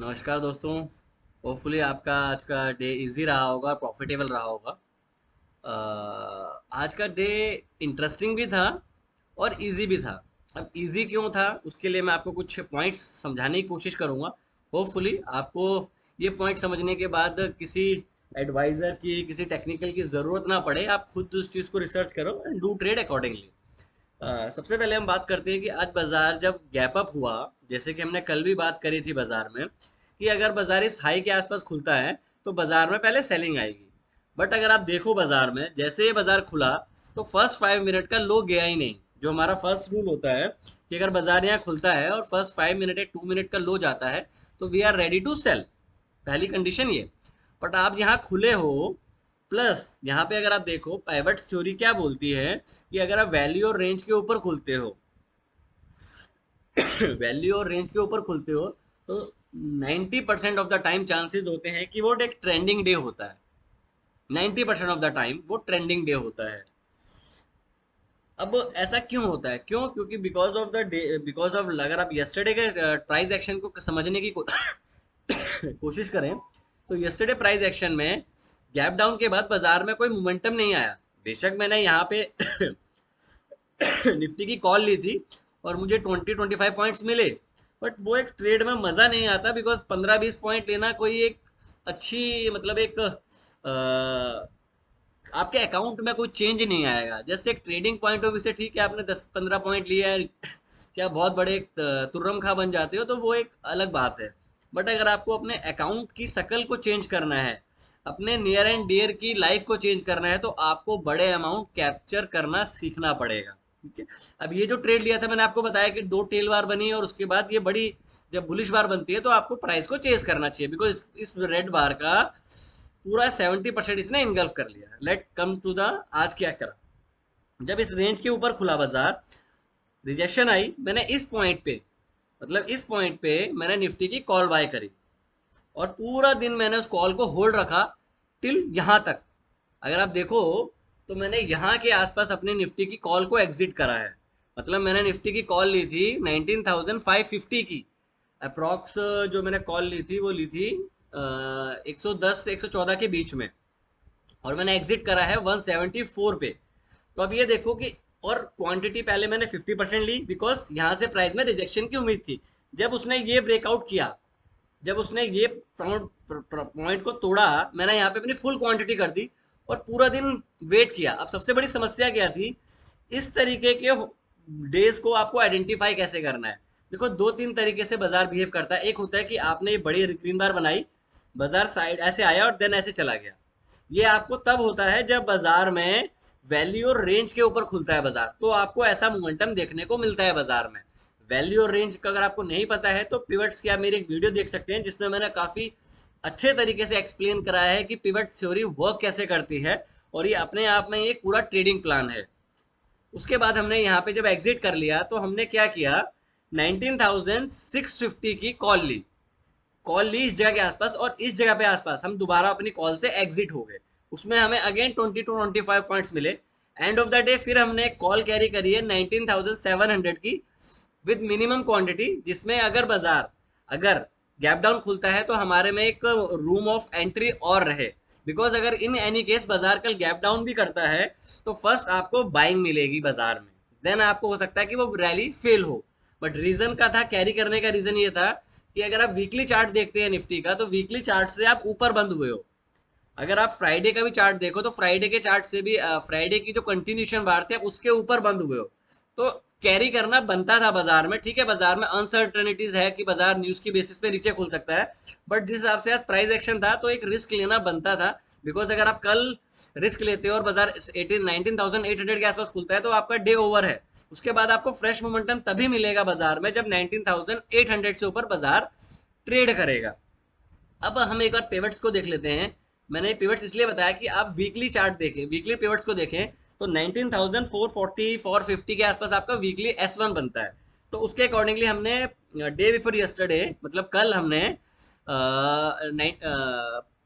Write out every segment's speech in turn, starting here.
नमस्कार दोस्तों। होपफुली आपका आज का डे इजी रहा होगा, प्रॉफिटेबल रहा होगा। आज का डे इंटरेस्टिंग भी था और इजी भी था। अब इजी क्यों था उसके लिए मैं आपको कुछ पॉइंट्स समझाने की कोशिश करूंगा। होपफुली आपको ये पॉइंट समझने के बाद किसी एडवाइज़र की, किसी टेक्निकल की ज़रूरत ना पड़े। आप खुद उस चीज़ को रिसर्च करो एंड डू ट्रेड अकॉर्डिंगली। सबसे पहले हम बात करते हैं कि आज बाजार जब गैप अप हुआ, जैसे कि हमने कल भी बात करी थी बाजार में, कि अगर बाजार इस हाई के आसपास खुलता है तो बाजार में पहले सेलिंग आएगी। बट अगर आप देखो बाजार में जैसे ये बाजार खुला तो फर्स्ट 5 मिनट का लो गया ही नहीं। जो हमारा फर्स्ट रूल होता है कि अगर बाजार यहाँ खुलता है और फर्स्ट 5 मिनट या 2 मिनट का लो जाता है तो we are ready to sell. पहली कंडीशन ये। बट आप यहाँ खुले हो, प्लस यहाँ पे अगर आप देखो पाइवट थ्योरी क्या बोलती है कि अगर आप वैल्यू और रेंज के ऊपर खुलते हो वैल्यू और रेंज के ऊपर खुलते हो तो 90% ऑफ द टाइम चांसेस होते हैं कि वो एक ट्रेंडिंग डे होता है। 90% ऑफ द टाइम वो ट्रेंडिंग डे होता है। अब ऐसा क्यों होता है? क्यों? क्योंकि because of the day, because of, अगर आप यस्टरडे के प्राइस एक्शन को समझने की कोशिश करें तो यस्टरडे प्राइस एक्शन में गैप डाउन के बाद बाजार में कोई मोमेंटम नहीं आया। बेशक मैंने यहाँ पे निफ्टी की कॉल ली थी और मुझे 20-25 पॉइंट्स मिले। बट वो एक ट्रेड में मज़ा नहीं आता, बिकॉज 15-20 पॉइंट लेना कोई एक अच्छी, मतलब एक आपके अकाउंट में कोई चेंज नहीं आएगा। जैसे एक ट्रेडिंग पॉइंट ऑफ व्यू से ठीक है, आपने 10-15 पॉइंट लिया है, क्या बहुत बड़े एक तुर्रम खा बन जाते हो तो वो एक अलग बात है। बट अगर आपको अपने अकाउंट की शकल को चेंज करना है, अपने नियर एंड डियर की लाइफ को चेंज करना है, तो आपको बड़े अमाउंट कैप्चर करना सीखना पड़ेगा। ठीक है। अब ये जो ट्रेड लिया था मैंने आपको बताया कि दो टेल बार बनी और उसके बाद ये बड़ी, जब बुलिश बार बनती है तो आपको प्राइस को चेज करना चाहिए, बिकॉज इस रेड बार का पूरा 70% इसने इनगल्फ कर लिया। लेट कम टू द आज क्या करा। जब इस रेंज के ऊपर खुला बाजार, रिजेक्शन आई, मैंने इस पॉइंट पे, मतलब इस पॉइंट पे मैंने निफ्टी की कॉल बाय करी और पूरा दिन मैंने उस कॉल को होल्ड रखा टिल यहाँ तक। अगर आप देखो तो मैंने यहाँ के आसपास अपने निफ्टी की कॉल को एग्जिट करा है। मतलब मैंने निफ्टी की कॉल ली थी 19,550 की अप्रॉक्स। जो मैंने कॉल ली थी वो ली थी 110 से 114 के बीच में, और मैंने एग्जिट करा है 174 पे। तो अब ये देखो कि, और क्वांटिटी पहले मैंने 50% ली बिकॉज यहाँ से प्राइस में रिजेक्शन की उम्मीद थी। जब उसने ये ब्रेकआउट किया, जब उसने ये पॉइंट को तोड़ा, मैंने यहाँ पे अपनी फुल क्वांटिटी कर दी और पूरा दिन वेट किया। अब सबसे बड़ी समस्या क्या थी, इस तरीके के डेज को आपको आइडेंटिफाई कैसे करना है। देखो दो तीन तरीके से बाजार बिहेव करता है। एक होता है कि आपने ये बड़ी ग्रीन बार बनाई, बाजार साइड ऐसे आया और देन ऐसे चला गया। ये आपको तब होता है जब बाजार में वैल्यू और रेंज के ऊपर खुलता है बाजार, तो आपको ऐसा मोमेंटम देखने को मिलता है बाजार में। वैल्यू और रेंज का अगर आपको नहीं पता है तो पिवट्स की आप मेरी एक वीडियो देख सकते हैं जिसमें मैंने काफी अच्छे तरीके से एक्सप्लेन कराया है कि पिवट थ्योरी वर्क कैसे करती है, और ये अपने आप में एक पूरा ट्रेडिंग प्लान है। उसके बाद हमने यहाँ पे जब एग्जिट कर लिया तो हमने क्या किया, 19,650 की कॉल ली। कॉल ली इस जगह के आसपास, और इस जगह पे आसपास हम दोबारा अपनी कॉल से एग्जिट हो गए। उसमें हमें अगेन 20-25 पॉइंट्स मिले। एंड ऑफ द डे फिर हमने एक कॉल कैरी करी है 19,700 की विद मिनिमम क्वांटिटी, जिसमें अगर बाजार, अगर गैप डाउन खुलता है तो हमारे में एक रूम ऑफ एंट्री और रहे। बिकॉज अगर इन एनी केस बाजार कल गैप डाउन भी करता है तो फर्स्ट आपको बाइंग मिलेगी बाजार में, देन आपको हो सकता है कि वो रैली फेल हो। बट रीजन का था, कैरी करने का रीजन ये था कि अगर आप वीकली चार्ट देखते हैं निफ्टी का, तो वीकली चार्ट से आप ऊपर बंद हुए हो। अगर आप फ्राइडे का भी चार्ट देखो तो फ्राइडे के चार्ट से भी, फ्राइडे की जो कंटिन्यूशन बार थी, आप उसके ऊपर बंद हुए हो। तो कैरी करना बनता था बाजार में। ठीक है, बाजार में अनसर्टनिटीज है कि बाजार न्यूज की बेसिस पे नीचे खुल सकता है, बट जिस हिसाब से आज प्राइस एक्शन था तो एक रिस्क लेना बनता था। बिकॉज अगर आप कल रिस्क लेते हो और बाजार 19,800 के आसपास खुलता है तो आपका डे ओवर है। उसके बाद आपको फ्रेश मोमेंटम तभी मिलेगा बाजार में जब 19,800 से ऊपर बाजार ट्रेड करेगा। अब हम एक बार पिवट्स को देख लेते हैं। मैंने पिवट्स इसलिए बताया कि आप वीकली चार्ट देखें, वीकली पिवट्स को देखें, तो 19,440 450 के आसपास आपका वीकली S1 बनता है। तो उसके अकॉर्डिंगली हमने डे बिफोर यस्टरडे, मतलब कल हमने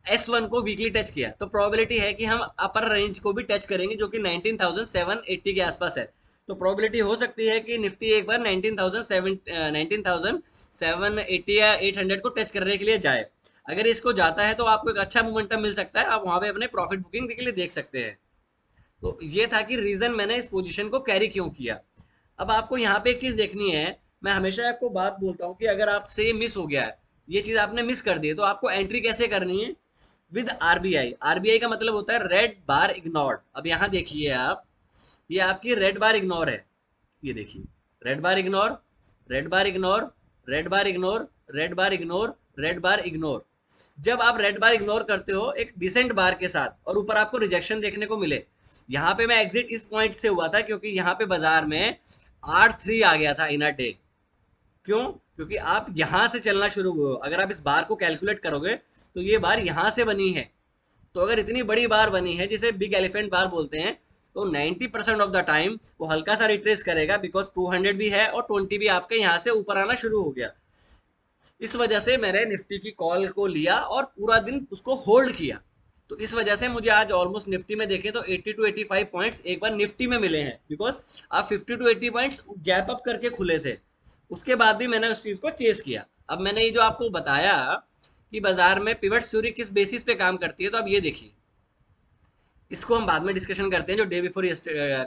S1 को वीकली टच किया, तो प्रोबेबिलिटी है कि हम अपर रेंज को भी टच करेंगे जो कि 19,780 के आसपास है। तो प्रोबेबिलिटी हो सकती है कि निफ्टी एक बार 19,780 या 800 को टच करने के लिए जाए। अगर इसको जाता है तो आपको एक अच्छा मोमेंटम मिल सकता है, आप वहां पे अपने प्रॉफिट बुकिंग के लिए देख सकते हैं। तो ये था कि रीजन मैंने इस पोजीशन को कैरी क्यों किया। अब आपको यहाँ पे एक चीज देखनी है, मैं हमेशा आपको बात बोलता हूँ कि अगर आपसे ये मिस हो गया है, ये चीज आपने मिस कर दी है, तो आपको एंट्री कैसे करनी है? With RBI. आरबीआई का मतलब होता है रेड बार इग्नोर्ड। अब यहाँ देखिए आप, ये आपकी रेड बार इग्नोर है, ये देखिए, रेड बार इग्नोर, रेड बार इग्नोर, रेड बार इग्नोर, रेड बार इग्नोर, रेड बार इग्नोर। जब आप रेड बार इग्नोर करते हो एक डिसेंट बार के साथ और ऊपर आपको रिजेक्शन देखने को मिले, यहाँ पे मैं एग्जिट इस पॉइंट से हुआ था क्योंकि यहाँ पे बाजार में R3 आ गया था इन अ डे। क्यों? क्योंकि आप यहां से चलना शुरू हुए हो। अगर आप इस बार को कैलकुलेट करोगे तो ये बार यहां से बनी है। तो अगर इतनी बड़ी बार बनी है जिसे बिग एलिफेंट बार बोलते हैं, तो 90% ऑफ द टाइम वो हल्का सा रिट्रेस करेगा, बिकॉज 200 भी है और 20 भी आपके यहाँ से ऊपर आना शुरू हो गया। इस वजह से मैंने निफ्टी की कॉल को लिया और पूरा दिन उसको होल्ड किया। तो इस वजह से मुझे आज ऑलमोस्ट निफ्टी में देखें तो 80 टू 85 पॉइंट्स एक बार निफ्टी में मिले हैं, बिकॉज आप 50 टू 80 पॉइंट्स गैप अप करके खुले थे। उसके बाद भी मैंने उस चीज को चेस किया। अब मैंने ये जो आपको बताया कि बाजार में पिवट थ्योरी किस बेसिस पे काम करती है, तो अब ये देखिए, इसको हम बाद में डिस्कशन करते हैं। जो डे बिफोर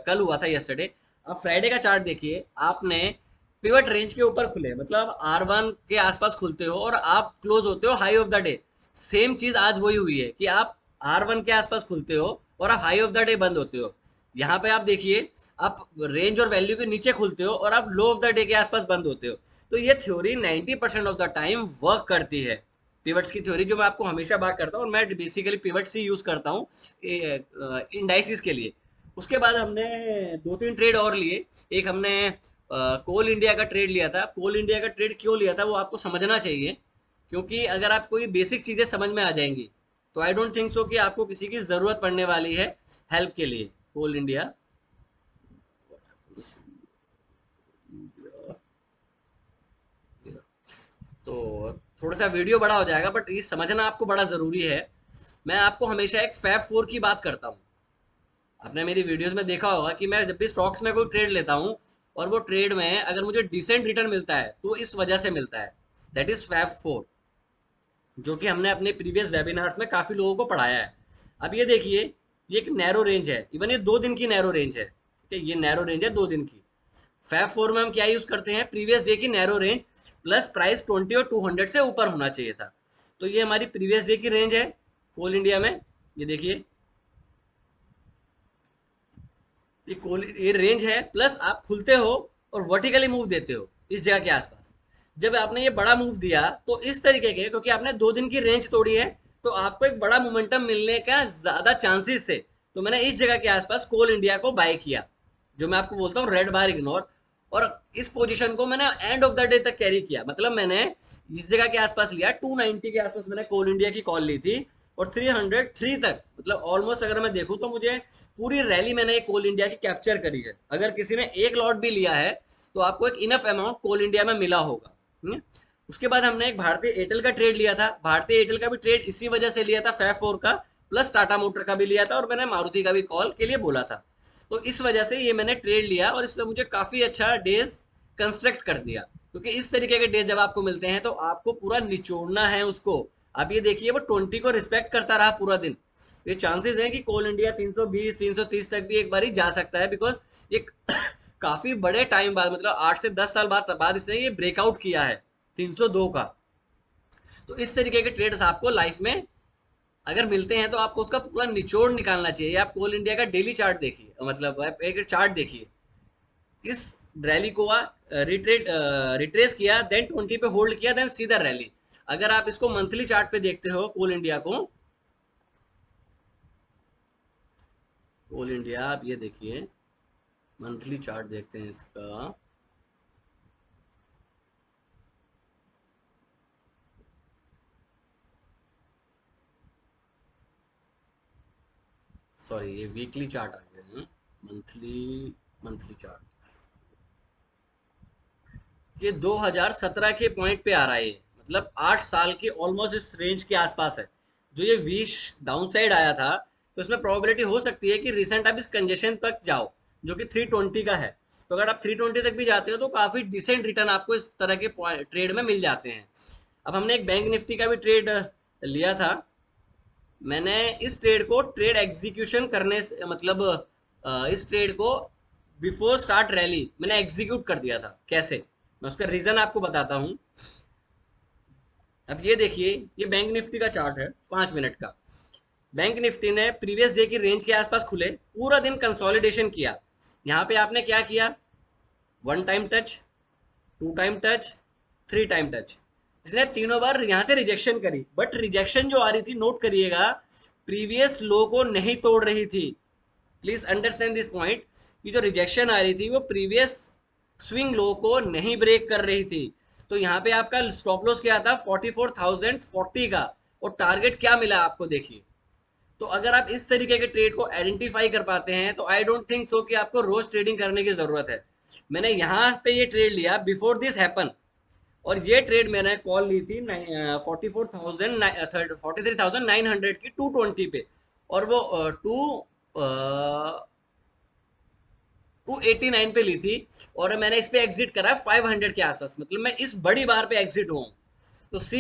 कल हुआ था यस्टरडे, आप फ्राइडे का चार्ट देखिए, आपने पिवट रेंज के ऊपर खुले, मतलब R1 के आसपास खुलते हो और आप क्लोज होते हो high of the day. Same चीज आज वही हुई है कि आप R1 के आसपास खुलते हो और आप हाई ऑफ द डे बंद होते हो। यहाँ पे आप देखिए, आप रेंज और वैल्यू के नीचे खुलते हो और आप लो ऑफ द डे के आसपास बंद होते हो। तो ये theory 90% of the time work करती है, पिवट्स की थ्योरी, जो मैं आपको हमेशा बात करता हूँ। और मैं बेसिकली पिवट्स ही यूज करता हूँ इंडाइसिस के लिए। उसके बाद हमने दो तीन ट्रेड और लिए। एक हमने कोल इंडिया का ट्रेड लिया था। कोल इंडिया का ट्रेड क्यों लिया था वो आपको समझना चाहिए, क्योंकि अगर आपको ये बेसिक चीजें समझ में आ जाएंगी तो आई डोंट थिंक सो कि आपको किसी की जरूरत पड़ने वाली है हेल्प के लिए। कोल इंडिया, तो थोड़ा सा वीडियो बड़ा हो जाएगा बट ये समझना आपको बड़ा जरूरी है। मैं आपको हमेशा एक फैब फोर की बात करता हूँ। आपने मेरी वीडियोस में देखा होगा कि मैं जब भी स्टॉक्स में कोई ट्रेड लेता हूँ और वो ट्रेड में अगर मुझे डिसेंट रिटर्न मिलता है तो इस वजह से मिलता है, दैट इज फैब फोर, जो कि हमने अपने प्रीवियस वेबिनार्स में काफी लोगों को पढ़ाया है। अब ये देखिए, ये एक नैरो रेंज है, इवन ये 2 दिन की नैरो रेंज है, ठीक है, ये नैरो रेंज है 2 दिन की। फैब फोर में हम क्या यूज करते हैं? प्रीवियस डे की नैरो रेंज प्लस प्राइस 20 और 200 से ऊपर होना चाहिए था। तो ये हमारी प्रीवियस डे की रेंज है कोल इंडिया में। ये देखिए, ये रेंज है, प्लस आप खुलते हो और वर्टिकली मूव देते हो इस जगह के आसपास। जब आपने ये बड़ा मूव दिया तो इस तरीके के, क्योंकि आपने 2 दिन की रेंज तोड़ी है, तो आपको एक बड़ा मोमेंटम मिलने का ज्यादा चांसेस थे। तो मैंने इस जगह के आसपास कोल इंडिया को बाय किया, जो मैं आपको बोलता हूँ रेड बार इग्नोर। और इस पोजीशन को मैंने एंड ऑफ द डे तक कैरी किया, मतलब मैंने इस जगह के आसपास लिया, 290 के आसपास मैंने कोल इंडिया की कॉल ली थी और 303 तक, मतलब ऑलमोस्ट अगर मैं देखूं तो मुझे पूरी रैली मैंने कोल इंडिया की कैप्चर करी है। अगर किसी ने एक लॉट भी लिया है तो आपको एक इनफ अमाउंट कोल इंडिया में मिला होगा। उसके बाद हमने एक भारतीय एयरटेल का ट्रेड लिया था। भारतीय एयरटेल का भी ट्रेड इसी वजह से लिया था, फैब फोर का, प्लस टाटा मोटर का भी लिया था और मैंने मारुति का भी कॉल के लिए बोला था। तो इस वजह से ये मैंने ट्रेड लिया और इसमें मुझे काफी अच्छा डेज कंस्ट्रक्ट कर दिया, क्योंकि इस तरीके के डेज जब आपको मिलते हैं तो आपको पूरा निचोड़ना है उसको। आप ये देखिए, वो 20 को रिस्पेक्ट करता रहा पूरा दिन। ये चांसेस हैं कि कोल इंडिया 320 330 तक भी एक बार ही जा सकता है, बिकॉज ये काफी बड़े टाइम बाद, मतलब 8 से 10 साल बाद इसने ये ब्रेकआउट किया है 302 का। तो इस तरीके के ट्रेड्स आपको लाइफ में अगर मिलते हैं तो आपको उसका पूरा निचोड़ निकालना चाहिए। आप कोल इंडिया का डेली चार्ट देखिए, मतलब आप एक चार्ट देखिए, इस रैली को रिट्रेस किया, देन 20 पे होल्ड किया, देन सीधा रैली। अगर आप इसको मंथली चार्ट पे देखते हो कोल इंडिया को, कोल इंडिया आप ये देखिए, मंथली चार्ट देखते हैं इसका, सॉरी ये वीकली चार्ट आ गया है, मंथली, मंथली चार्ट, ये 2017 के पॉइंट पे आ रहा है, मतलब 8 साल के ऑलमोस्ट इस रेंज के आसपास है। जो ये वीश डाउन साइड आया था, तो इसमें प्रोबेबिलिटी हो सकती है कि रिसेंट आप इस कंजेशन तक जाओ, जो कि 320 का है। तो अगर आप 320 तक भी जाते हो तो काफ़ी डिसेंट रिटर्न आपको इस तरह के ट्रेड में मिल जाते हैं। अब हमने एक बैंक निफ्टी का भी ट्रेड लिया था। मैंने इस ट्रेड को ट्रेड एग्जीक्यूशन करने से मतलब इस ट्रेड को बिफोर स्टार्ट रैली मैंने एग्जीक्यूट कर दिया था। कैसे, मैं उसका रीज़न आपको बताता हूँ। अब ये देखिए, ये बैंक निफ्टी का चार्ट है 5 मिनट का। बैंक निफ्टी ने प्रीवियस डे की रेंज के आसपास खुले, पूरा दिन कंसोलिडेशन किया। यहाँ पे आपने क्या किया, 1 time touch, 2 time touch, 3 time touch. इसने तीनों बार यहाँ से रिजेक्शन करी, बट रिजेक्शन जो आ रही थी, नोट करिएगा, प्रीवियस लो को नहीं तोड़ रही थी। प्लीज अंडरस्टैंड दिस पॉइंट कि जो रिजेक्शन आ रही थी वो प्रीवियस स्विंग लो को नहीं ब्रेक कर रही थी। तो यहाँ पे आपका स्टॉप लॉस क्या था, 44,040 का, और टारगेट क्या मिला आपको देखिए। तो अगर आप इस तरीके के ट्रेड को आइडेंटिफाई कर पाते हैं तो आई डोंट थिंक सो कि आपको रोज ट्रेडिंग करने की जरूरत है। मैंने यहाँ पे ये ट्रेड लिया बिफोर दिस हैपन, और ये ट्रेड मैंने कॉल ली थी 43,900 की 220 पे, और वो 289 पे ली थी, और मैंने इस पे एग्जिट करा 500 के आसपास, मतलब मैं इस बड़ी बार पे एग्जिट हुआ। तो सी,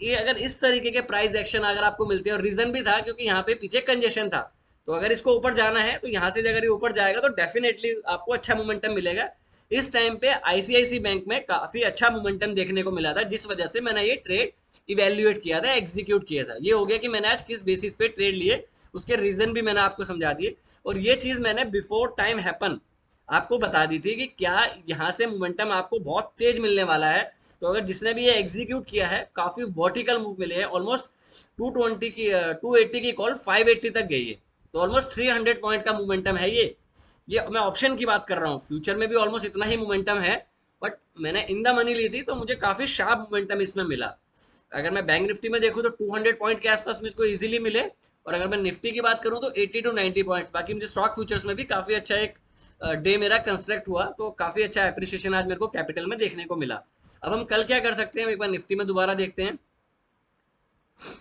ये अगर इस तरीके के प्राइस एक्शन अगर आपको मिलते हैं, और रीजन भी था क्योंकि यहाँ पे पीछे कंजेशन था, तो अगर इसको ऊपर जाना है तो यहाँ से अगर ये ऊपर जाएगा तो डेफिनेटली आपको अच्छा मोमेंटम मिलेगा। इस टाइम पे आईसीआईसी बैंक में काफी अच्छा मोमेंटम देखने को मिला था, जिस वजह से मैंने ये ट्रेड इवेल्युएट किया था, एग्जीक्यूट किया था। ये हो गया कि मैंने आज किस बेसिस पे ट्रेड लिए, उसके रीजन भी मैंने आपको समझा दिए, और ये चीज मैंने बिफोर टाइम हैपन आपको बता दी थी कि क्या यहाँ से मोमेंटम आपको बहुत तेज मिलने वाला है। तो अगर जिसने भी ये एग्जीक्यूट किया है, काफी वर्टिकल मूव मिले हैं, ऑलमोस्ट 220 की 280 की कॉल 580 तक गई है, तो ऑलमोस्ट 300 पॉइंट का मोमेंटम है ये मैं ऑप्शन की बात कर रहा हूँ, फ्यूचर में भी ऑलमोस्ट इतना ही मोमेंटम है, बट मैंने इन द मनी ली थी तो मुझे काफी शार्प मोमेंटम इसमें मिला। अगर मैं बैंक निफ्टी में देखूँ तो 200 पॉइंट के आसपास मुझको इजीली मिले, और अगर मैं निफ्टी की बात करूँ तो 80 टू 90 पॉइंट्स। बाकी मुझे स्टॉक फ्यूचर्स में भी काफी अच्छा एक डे मेरा कंस्ट्रक्ट हुआ, तो काफी अच्छा एप्रिसिएशन आज मेरे को कैपिटल में देखने को मिला। अब हम कल क्या कर सकते हैं, एक बार निफ्टी में दोबारा देखते हैं।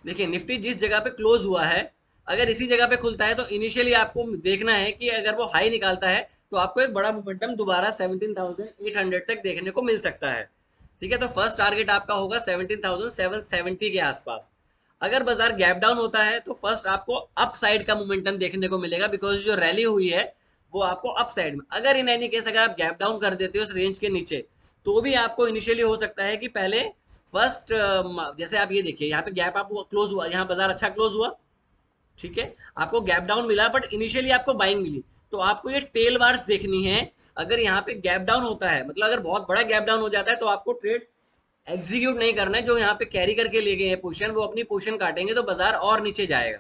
देखिए, निफ्टी जिस जगह पे क्लोज हुआ है, अगर इसी जगह पे खुलता है तो इनिशियली आपको देखना है कि अगर वो हाई निकालता है तो आपको एक बड़ा मोमेंटम दोबारा 17,800 तक देखने को मिल सकता है। ठीक है, तो फर्स्ट टारगेट आपका होगा 17,770 के आसपास। अगर बाजार गैप डाउन होता है तो फर्स्ट आपको अप साइड का मोमेंटम देखने को मिलेगा, बिकॉज जो रैली हुई है वो आपको अप साइड में। अगर इन एनी केस अगर आप गैप डाउन कर देते हो इस रेंज के नीचे, तो भी आपको इनिशियली हो सकता है कि पहले फर्स्ट, जैसे आप ये देखिए, यहाँ पे गैप आप क्लोज हुआ, यहाँ बाजार अच्छा क्लोज हुआ, ठीक है, आपको गैप डाउन मिला, बट इनिशियली आपको बाइंग मिली। तो आपको ये टेल बार्स देखनी है। अगर यहाँ पे गैप डाउन होता है, मतलब अगर बहुत बड़ा गैप डाउन हो जाता है, तो आपको ट्रेड एग्जीक्यूट नहीं करना है। जो यहाँ पे कैरी करके ले गए हैं पोजीशन, वो अपनी पोजीशन काटेंगे तो बाजार और नीचे जाएगा।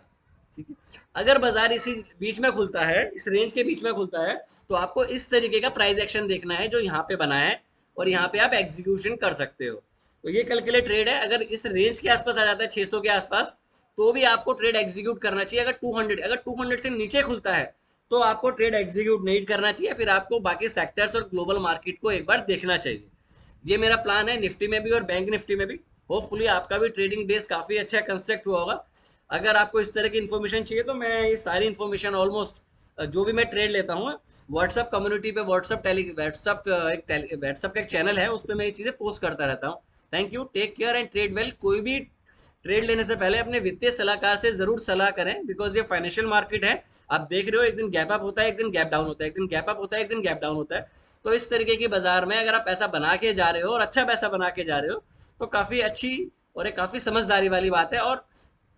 ठीक है, अगर बाजार इसी बीच में खुलता है, इस रेंज के बीच में खुलता है, तो आपको इस तरीके का प्राइस एक्शन देखना है जो यहाँ पे बना है, और यहाँ पे आप एग्जीक्यूशन कर सकते हो। तो ये कल के लिए ट्रेड है। अगर इस रेंज के आसपास आ जाता है 600 के आसपास, तो भी आपको ट्रेड एग्जीक्यूट करना चाहिए। अगर 200 से नीचे खुलता है तो आपको ट्रेड एग्जीक्यूट नहीं करना चाहिए, फिर आपको बाकी सेक्टर्स और ग्लोबल मार्केट को एक बार देखना चाहिए। ये मेरा प्लान है निफ्टी में भी और बैंक निफ्टी में भी। होपफुली आपका भी ट्रेडिंग डेज काफी अच्छा कंस्ट्रक्ट हुआ होगा। अगर आपको इस तरह की इन्फॉर्मेशन चाहिए तो मैं ये सारी इन्फॉर्मेशन ऑलमोस्ट जो भी मैं ट्रेड लेता हूँ, व्हाट्सअप कम्युनिटी पे, व्हाट्सअप का एक चैनल है, उस पर मैं ये चीज़ें पोस्ट करता रहता हूँ। Thank you, take care and trade well. कोई भी ट्रेड लेने से पहले अपने वित्तीय सलाहकार से जरूर सलाह करें, बिकॉज ये फाइनेंशियल मार्केट है। आप देख रहे हो, एक दिन गैप अप होता है, एक दिन गैप डाउन होता है, एक दिन गैप अप होता है, एक दिन गैप डाउन होता है। तो इस तरीके की बाजार में अगर आप पैसा बना के जा रहे हो, और अच्छा पैसा बना के जा रहे हो, तो काफी अच्छी और एक काफी समझदारी वाली बात है। और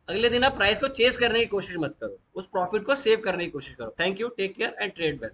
अगले दिन आप प्राइस को चेस करने की कोशिश मत करो, उस प्रॉफिट को सेव करने की कोशिश करो। Thank you, take care and trade well.